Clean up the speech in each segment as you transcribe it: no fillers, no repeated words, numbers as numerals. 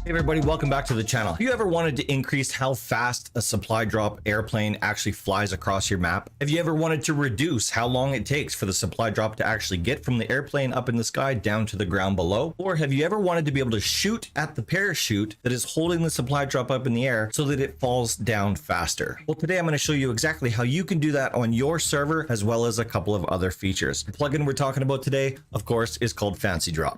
Hey everybody, welcome back to the channel. Have you ever wanted to increase how fast a supply drop airplane actually flies across your map? Have you ever wanted to reduce how long it takes for the supply drop to actually get from the airplane up in the sky down to the ground below? Or have you ever wanted to be able to shoot at the parachute that is holding the supply drop up in the air so that it falls down faster? Well, today I'm going to show you exactly how you can do that on your server, as well as a couple of other features. The plugin we're talking about today, of course, is called FancyDrop.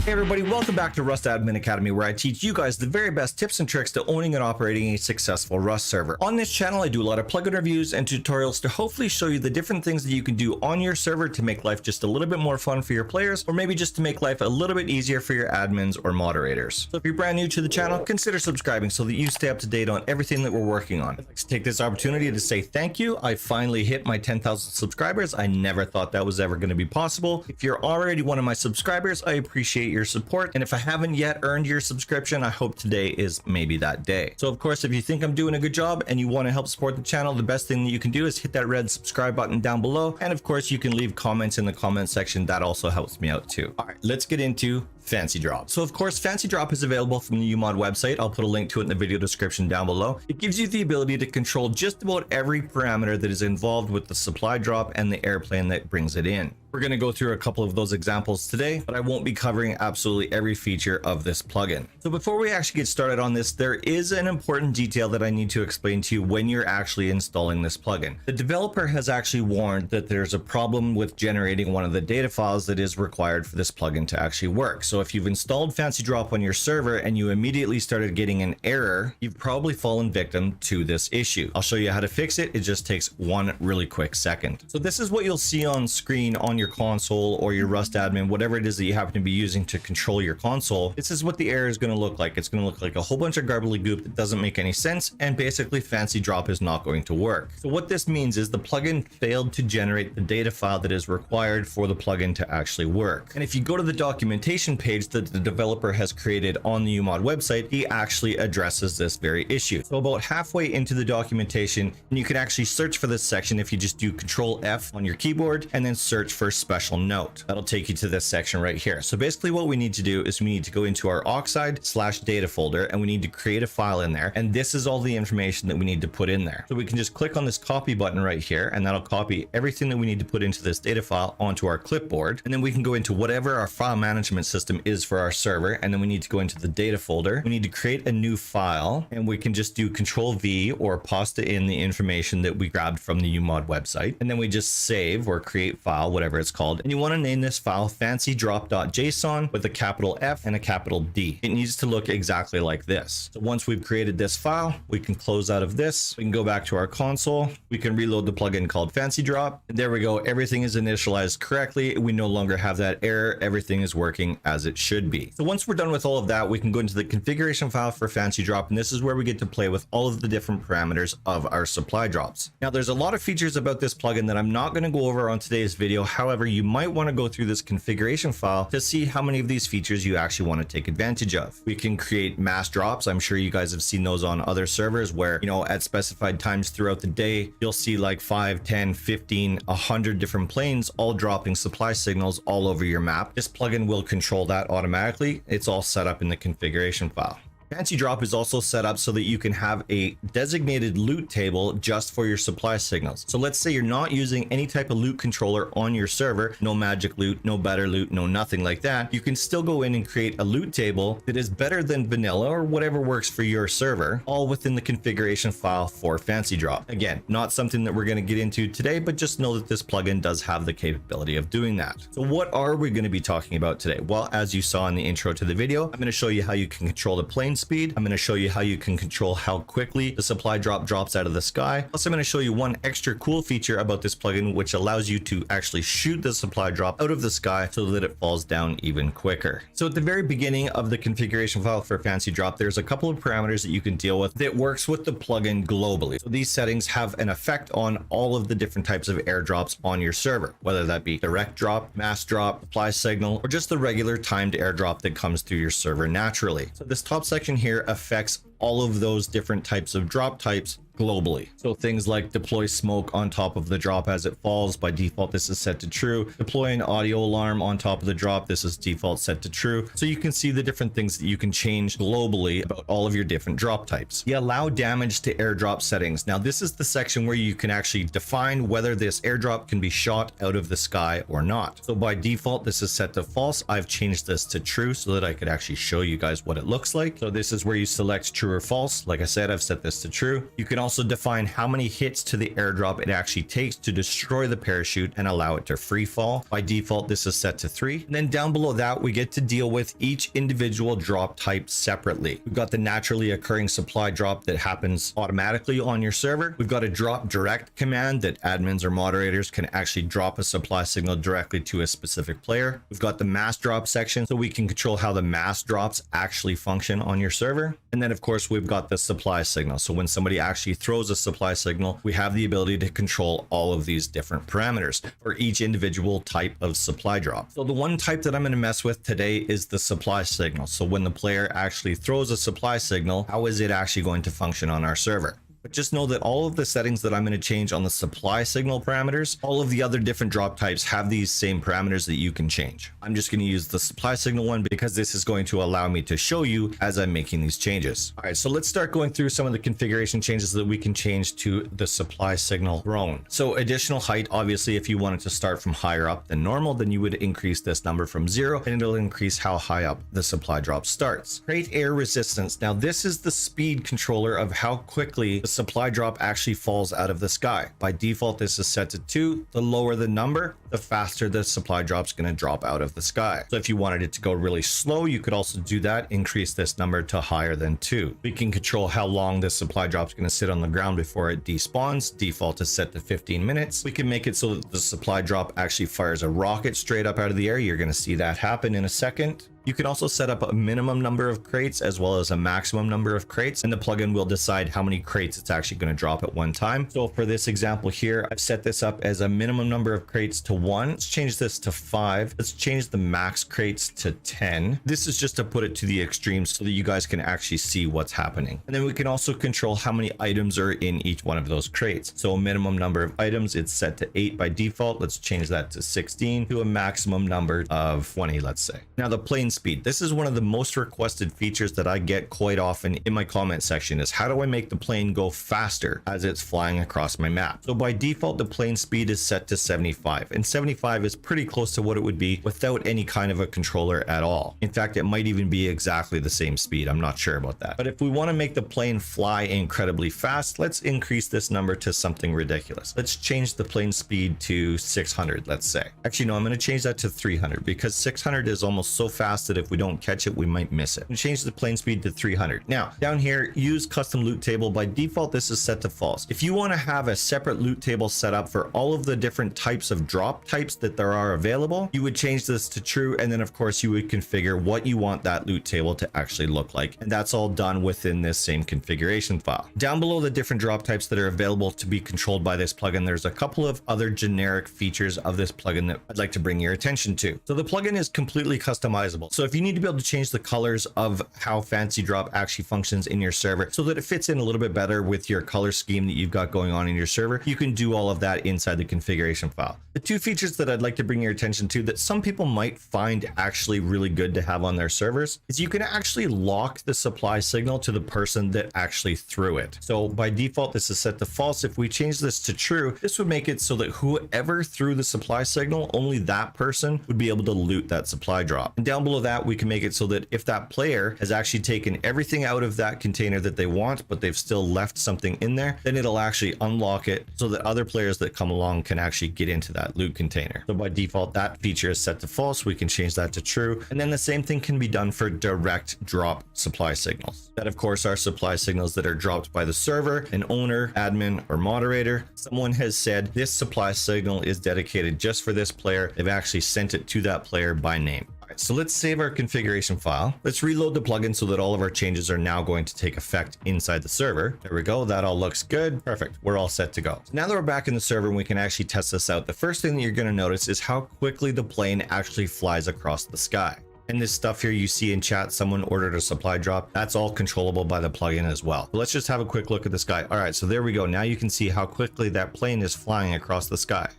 Hey everybody, welcome back to Rust Admin Academy, where I teach you guys the very best tips and tricks to owning and operating a successful Rust server. On this channel, I do a lot of plugin reviews and tutorials to hopefully show you the different things that you can do on your server to make life just a little bit more fun for your players, or maybe just to make life a little bit easier for your admins or moderators. So if you're brand new to the channel, consider subscribing so that you stay up to date on everything that we're working on. I'd like to take this opportunity to say thank you. I finally hit my 10,000 subscribers. I never thought that was ever going to be possible. If you're already one of my subscribers, I appreciate your support, and if I haven't yet earned your subscription, I hope today is maybe that day. So of course, if you think I'm doing a good job and you want to help support the channel, the best thing that you can do is hit that red subscribe button down below, and of course you can leave comments in the comment section. That also helps me out too. All right, let's get into FancyDrop. So of course, FancyDrop is available from the uMod website. I'll put a link to it in the video description down below. It gives you the ability to control just about every parameter that is involved with the supply drop and the airplane that brings it in. We're going to go through a couple of those examples today, but I won't be covering absolutely every feature of this plugin. So before we actually get started on this, there is an important detail that I need to explain to you when you're actually installing this plugin. The developer has actually warned that there's a problem with generating one of the data files that is required for this plugin to actually work. So if you've installed FancyDrop on your server and you immediately started getting an error, you've probably fallen victim to this issue. I'll show you how to fix it. It just takes one really quick second. So this is what you'll see on screen on your console or your Rust admin, whatever it is that you happen to be using to control your console. This is what the error is going to look like. It's going to look like a whole bunch of garbly goop that doesn't make any sense, and basically FancyDrop is not going to work. So what this means is the plugin failed to generate the data file that is required for the plugin to actually work. And if you go to the documentation page that the developer has created on the uMod website, he actually addresses this very issue. So about halfway into the documentation, and you can actually search for this section if you just do Control F on your keyboard and then search for special note. That'll take you to this section right here. So basically what we need to do is we need to go into our oxide/data folder, and we need to create a file in there. And this is all the information that we need to put in there. So we can just click on this copy button right here, and that'll copy everything that we need to put into this data file onto our clipboard. And then we can go into whatever our file management system is for our server, and then we need to go into the data folder. We need to create a new file, and we can just do Control V or pasta in the information that we grabbed from the uMod website, and then we just save or create file, whatever it's called. And you want to name this file FancyDrop.json with a capital F and a capital D. It needs to look exactly like this. So once we've created this file, we can close out of this. We can go back to our console. We can reload the plugin called FancyDrop. And there we go. Everything is initialized correctly. We no longer have that error. Everything is working as it should be. So once we're done with all of that, we can go into the configuration file for FancyDrop, and this is where we get to play with all of the different parameters of our supply drops. Now, there's a lot of features about this plugin that I'm not going to go over on today's video. However, you might want to go through this configuration file to see how many of these features you actually want to take advantage of. We can create mass drops. I'm sure you guys have seen those on other servers where, you know, at specified times throughout the day, you'll see like 5, 10, 15, 100 different planes all dropping supply signals all over your map. This plugin will control that automatically. It's all set up in the configuration file. FancyDrop is also set up so that you can have a designated loot table just for your supply signals. So let's say you're not using any type of loot controller on your server, no magic loot, no better loot, no nothing like that. You can still go in and create a loot table that is better than vanilla or whatever works for your server, all within the configuration file for FancyDrop. Again, not something that we're going to get into today, but just know that this plugin does have the capability of doing that. So what are we going to be talking about today? Well, as you saw in the intro to the video, I'm going to show you how you can control the plane speed. I'm going to show you how you can control how quickly the supply drop drops out of the sky. Plus, I'm going to show you one extra cool feature about this plugin, which allows you to actually shoot the supply drop out of the sky so that it falls down even quicker. So at the very beginning of the configuration file for FancyDrop, there's a couple of parameters that you can deal with that works with the plugin globally. So these settings have an effect on all of the different types of airdrops on your server, whether that be direct drop, mass drop, supply signal, or just the regular timed airdrop that comes through your server naturally. So this top section here affects all of those different types of drop types globally. So things like deploy smoke on top of the drop as it falls. By default, this is set to true. Deploy an audio alarm on top of the drop. This is default set to true. So you can see the different things that you can change globally about all of your different drop types. The allow damage to airdrop settings. Now this is the section where you can actually define whether this airdrop can be shot out of the sky or not. So by default, this is set to false. I've changed this to true so that I could actually show you guys what it looks like. So this is where you select true or false. Like I said, I've set this to true. You can also define how many hits to the airdrop it actually takes to destroy the parachute and allow it to free fall. By default, this is set to 3. And then down below that, we get to deal with each individual drop type separately. We've got the naturally occurring supply drop that happens automatically on your server. We've got a drop direct command that admins or moderators can actually drop a supply signal directly to a specific player. We've got the mass drop section, so we can control how the mass drops actually function on your server. And then of course, we've got the supply signal. So when somebody actually throws a supply signal, we have the ability to control all of these different parameters for each individual type of supply drop. So the one type that I'm going to mess with today is the supply signal. So when the player actually throws a supply signal, how is it actually going to function on our server? But just know that all of the settings that I'm going to change on the supply signal parameters, all of the other different drop types have these same parameters that you can change. I'm just going to use the supply signal one because this is going to allow me to show you as I'm making these changes. All right, so let's start going through some of the configuration changes that we can change to the supply signal drone. So additional height, obviously, if you wanted to start from higher up than normal, then you would increase this number from 0 and it'll increase how high up the supply drop starts. Create air resistance. Now this is the speed controller of how quickly the supply drop actually falls out of the sky. By default, this is set to 2. The lower the number, the faster the supply drop's going to drop out of the sky. So if you wanted it to go really slow, you could also do that, increase this number to higher than 2. We can control how long this supply drop's going to sit on the ground before it despawns. Default is set to 15 minutes. We can make it so that the supply drop actually fires a rocket straight up out of the air. You're going to see that happen in a second. You can also set up a minimum number of crates as well as a maximum number of crates, and the plugin will decide how many crates it's actually going to drop at one time. So for this example here, I've set this up as a minimum number of crates to 1. Let's change this to 5. Let's change the max crates to 10. This is just to put it to the extreme so that you guys can actually see what's happening. And then we can also control how many items are in each one of those crates. So a minimum number of items, it's set to 8 by default. Let's change that to 16 to a maximum number of 20, let's say. Now the plane speed. This is one of the most requested features that I get quite often in my comment section is how do I make the plane go faster as it's flying across my map? So by default, the plane speed is set to 75, and 75 is pretty close to what it would be without any kind of a controller at all. In fact, it might even be exactly the same speed. I'm not sure about that. But if we want to make the plane fly incredibly fast, let's increase this number to something ridiculous. Let's change the plane speed to 600, let's say. Actually, no, I'm going to change that to 300 because 600 is almost so fast that if we don't catch it, we might miss it. We change the plane speed to 300. Now, down here, use custom loot table. By default, this is set to false. If you want to have a separate loot table set up for all of the different types of drop types that there are available, you would change this to true. And then of course you would configure what you want that loot table to actually look like. And that's all done within this same configuration file. Down below the different drop types that are available to be controlled by this plugin, there's a couple of other generic features of this plugin that I'd like to bring your attention to. So the plugin is completely customizable. So if you need to be able to change the colors of how FancyDrop actually functions in your server so that it fits in a little bit better with your color scheme that you've got going on in your server, you can do all of that inside the configuration file. The two features that I'd like to bring your attention to that some people might find actually really good to have on their servers is you can actually lock the supply signal to the person that actually threw it. So by default, this is set to false. If we change this to true, this would make it so that whoever threw the supply signal, only that person would be able to loot that supply drop. And down below that, we can make it so that if that player has actually taken everything out of that container that they want, but they've still left something in there, then it'll actually unlock it so that other players that come along can actually get into that loot container. So by default, that feature is set to false. We can change that to true. And then the same thing can be done for direct drop supply signals. That of course are supply signals that are dropped by the server, an owner, admin, or moderator. Someone has said this supply signal is dedicated just for this player. They've actually sent it to that player by name. So let's save our configuration file. Let's reload the plugin so that all of our changes are now going to take effect inside the server. There we go. That all looks good. Perfect. We're all set to go. So now that we're back in the server and we can actually test this out, the first thing that you're going to notice is how quickly the plane actually flies across the sky. And this stuff here you see in chat, someone ordered a supply drop. That's all controllable by the plugin as well. So let's just have a quick look at the sky. All right, so there we go. Now you can see how quickly that plane is flying across the sky.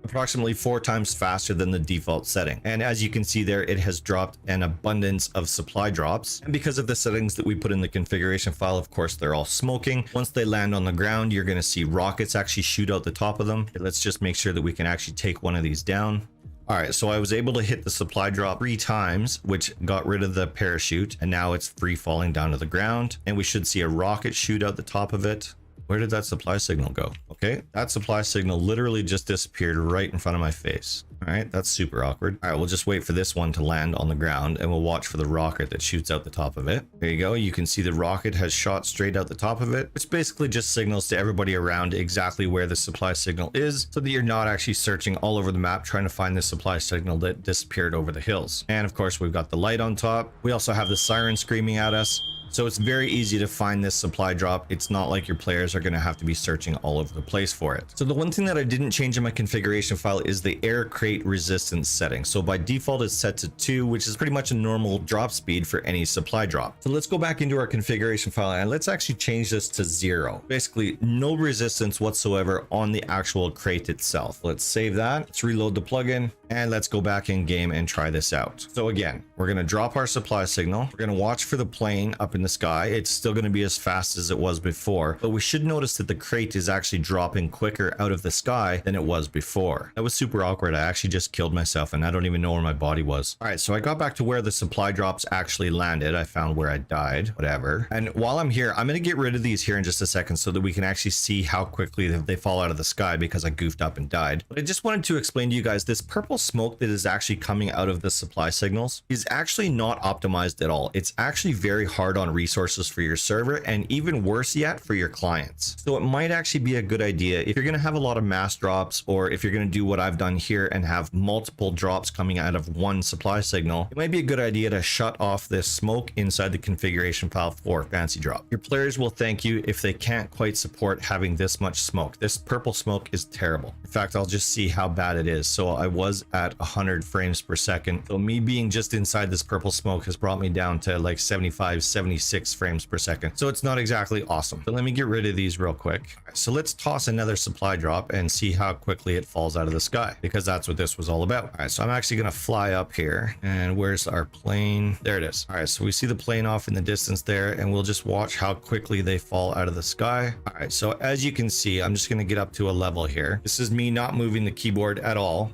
Approximately 4 times faster than the default setting. And as you can see there, it has dropped an abundance of supply drops. And because of the settings that we put in the configuration file, of course, they're all smoking. Once they land on the ground, you're going to see rockets actually shoot out the top of them. Let's just make sure that we can actually take one of these down. All right, so I was able to hit the supply drop 3 times, which got rid of the parachute, and now it's free falling down to the ground. And we should see a rocket shoot out the top of it. Where did that supply signal go? Okay, that supply signal literally just disappeared right in front of my face. All right, that's super awkward. All right, we'll just wait for this one to land on the ground and we'll watch for the rocket that shoots out the top of it. There you go. You can see the rocket has shot straight out the top of it, which basically just signals to everybody around exactly where the supply signal is so that you're not actually searching all over the map trying to find the supply signal that disappeared over the hills. And of course, we've got the light on top. We also have the siren screaming at us. So it's very easy to find this supply drop. It's not like your players are going to have to be searching all over the place for it. So the one thing that I didn't change in my configuration file is the air crate resistance setting. So by default, it's set to 2, which is pretty much a normal drop speed for any supply drop. So let's go back into our configuration file and let's actually change this to 0. Basically, no resistance whatsoever on the actual crate itself. Let's save that. Let's reload the plugin and let's go back in game and try this out. So again, we're going to drop our supply signal. We're going to watch for the plane up in the sky. It's still going to be as fast as it was before, but we should notice that the crate is actually dropping quicker out of the sky than it was before. That was super awkward. I actually just killed myself and I don't even know where my body was. All right, so I got back to where the supply drops actually landed. I found where I died, whatever. And while I'm here, I'm going to get rid of these here in just a second so that we can actually see how quickly they fall out of the sky because I goofed up and died. But I just wanted to explain to you guys this purple smoke that is actually coming out of the supply signals is actually not optimized at all. It's actually very hard on resources for your server and even worse yet for your clients. So it might actually be a good idea if you're going to have a lot of mass drops, or if you're going to do what I've done here and have multiple drops coming out of one supply signal, it might be a good idea to shut off this smoke inside the configuration file for FancyDrop. Your players will thank you if they can't quite support having this much smoke. This purple smoke is terrible. In fact, I'll just see how bad it is. So I was at 100 frames per second. So me being just inside this purple smoke has brought me down to like 75, 76 frames per second. So it's not exactly awesome. But let me get rid of these real quick. So let's toss another supply drop and see how quickly it falls out of the sky, because that's what this was all about. All right, so I'm actually going to fly up here, and where's our plane? There it is. All right, so we see the plane off in the distance there, and we'll just watch how quickly they fall out of the sky. All right, so as you can see, I'm just going to get up to a level here. This is me not moving the keyboard at all.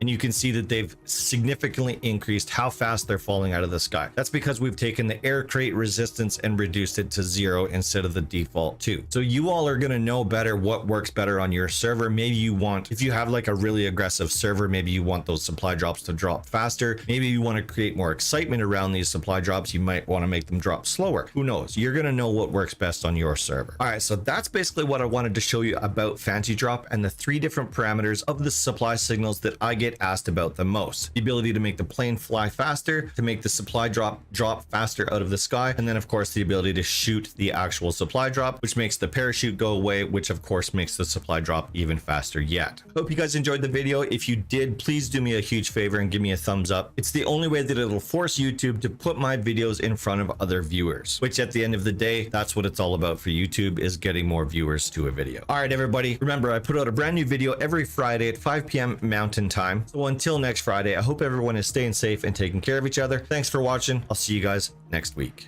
And you can see that they've significantly increased how fast they're falling out of the sky. That's because we've taken the air crate resistance and reduced it to 0 instead of the default 2. So you all are going to know better what works better on your server. Maybe you want, if you have like a really aggressive server, maybe you want those supply drops to drop faster. Maybe you want to create more excitement around these supply drops. You might want to make them drop slower. Who knows? You're going to know what works best on your server. All right, so that's basically what I wanted to show you about FancyDrop and the 3 different parameters of the supply signals that I get asked about the most. The ability to make the plane fly faster, to make the supply drop faster out of the sky, and then of course the ability to shoot the actual supply drop, which makes the parachute go away, which of course makes the supply drop even faster yet. Hope you guys enjoyed the video. If you did, please do me a huge favor and give me a thumbs up. It's the only way that it'll force YouTube to put my videos in front of other viewers, which at the end of the day, that's what it's all about for YouTube, is getting more viewers to a video. All right, everybody, remember I put out a brand new video every Friday at 5 p.m. Mountain Time. So until next Friday, I hope everyone is staying safe and taking care of each other. Thanks for watching. I'll see you guys next week.